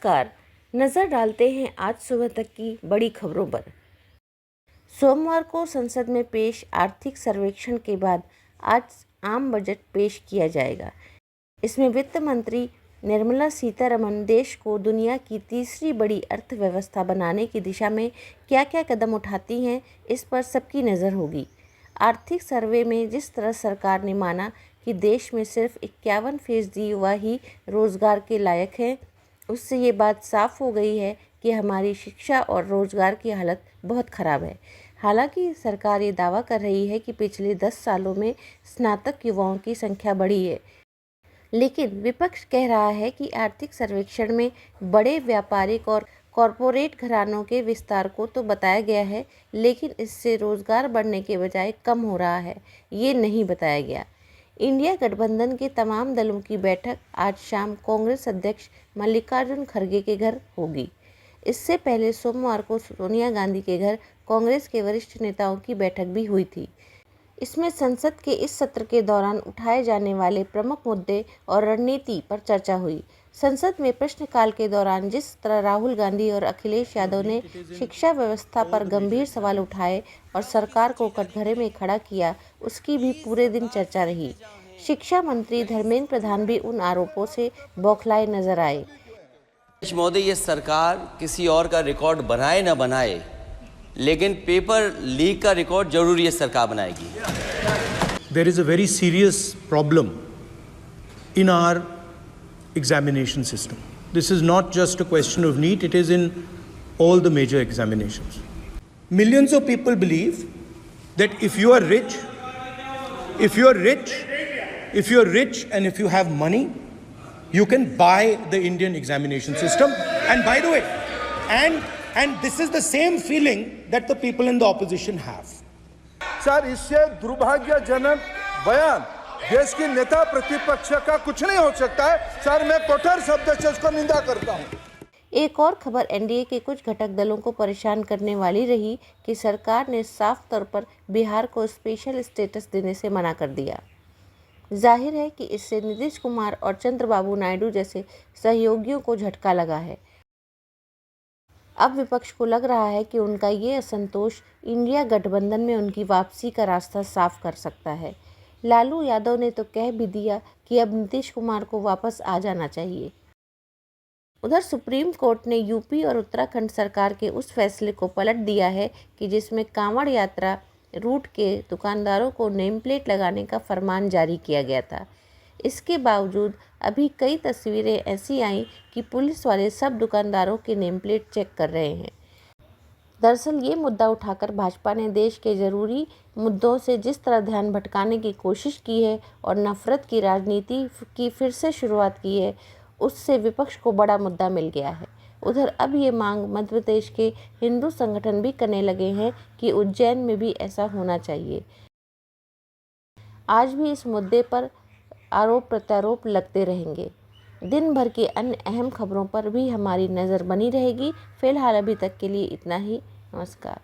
नमस्कार। नज़र डालते हैं आज सुबह तक की बड़ी खबरों पर। सोमवार को संसद में पेश आर्थिक सर्वेक्षण के बाद आज आम बजट पेश किया जाएगा। इसमें वित्त मंत्री निर्मला सीतारमण देश को दुनिया की तीसरी बड़ी अर्थव्यवस्था बनाने की दिशा में क्या क्या कदम उठाती हैं, इस पर सबकी नज़र होगी। आर्थिक सर्वे में जिस तरह सरकार ने माना कि देश में सिर्फ 51% युवा ही रोजगार के लायक हैं, उससे ये बात साफ हो गई है कि हमारी शिक्षा और रोजगार की हालत बहुत ख़राब है। हालांकि सरकार ये दावा कर रही है कि पिछले 10 सालों में स्नातक युवाओं की संख्या बढ़ी है, लेकिन विपक्ष कह रहा है कि आर्थिक सर्वेक्षण में बड़े व्यापारिक और कॉरपोरेट घरानों के विस्तार को तो बताया गया है, लेकिन इससे रोजगार बढ़ने के बजाय कम हो रहा है, ये नहीं बताया गया। इंडिया गठबंधन के तमाम दलों की बैठक आज शाम कांग्रेस अध्यक्ष मल्लिकार्जुन खड़गे के घर होगी। इससे पहले सोमवार को सोनिया गांधी के घर कांग्रेस के वरिष्ठ नेताओं की बैठक भी हुई थी। इसमें संसद के इस सत्र के दौरान उठाए जाने वाले प्रमुख मुद्दे और रणनीति पर चर्चा हुई। संसद में प्रश्नकाल के दौरान जिस तरह राहुल गांधी और अखिलेश यादव ने शिक्षा व्यवस्था पर गंभीर सवाल उठाए और सरकार को कटघरे में खड़ा किया, उसकी भी पूरे दिन चर्चा रही। शिक्षा मंत्री धर्मेंद्र प्रधान भी उन आरोपों से बौखलाए नजर आए। मोदी, ये सरकार किसी और का रिकॉर्ड बनाए ना बनाए, लेकिन पेपर लीक का रिकॉर्ड जरूर ये सरकार बनाएगी। There is a very serious problem in our examination system. This is not just a question of NEET, it is in all the major examinations. Millions of people believe that if you are rich and if you have money, you can buy the Indian examination system. And by the way, and this is the same feeling that the people in the opposition have. Sir, इससे दुर्भाग्यजनक बयान देश की नेता प्रतिपक्ष का कुछ नहीं हो सकता है। सर, मैं कठोर शब्द से इसको निंदा करता हूं। एक और खबर एनडीए के कुछ घटक दलों को परेशान करने वाली रही कि सरकार ने साफ तौर पर बिहार को स्पेशल स्टेटस देने से मना कर दिया। जाहिर है कि इससे नीतीश कुमार और चंद्रबाबू नायडू जैसे सहयोगियों को झटका लगा है। अब विपक्ष को लग रहा है कि उनका ये असंतोष इंडिया गठबंधन में उनकी वापसी का रास्ता साफ कर सकता है। लालू यादव ने तो कह भी दिया कि अब नीतीश कुमार को वापस आ जाना चाहिए। उधर सुप्रीम कोर्ट ने यूपी और उत्तराखंड सरकार के उस फैसले को पलट दिया है कि जिसमें कांवड़ यात्रा रूट के दुकानदारों को नेम प्लेट लगाने का फरमान जारी किया गया था। इसके बावजूद अभी कई तस्वीरें ऐसी आईं कि पुलिस वाले सब दुकानदारों के नेम प्लेट चेक कर रहे हैं। दरअसल ये मुद्दा उठाकर भाजपा ने देश के ज़रूरी मुद्दों से जिस तरह ध्यान भटकाने की कोशिश की है और नफरत की राजनीति की फिर से शुरुआत की है, उससे विपक्ष को बड़ा मुद्दा मिल गया है। उधर अब ये मांग मध्य प्रदेश के हिंदू संगठन भी करने लगे हैं कि उज्जैन में भी ऐसा होना चाहिए। आज भी इस मुद्दे पर आरोप प्रत्यारोप लगते रहेंगे। दिन भर की अन्य अहम खबरों पर भी हमारी नज़र बनी रहेगी। फिलहाल अभी तक के लिए इतना ही। नमस्कार।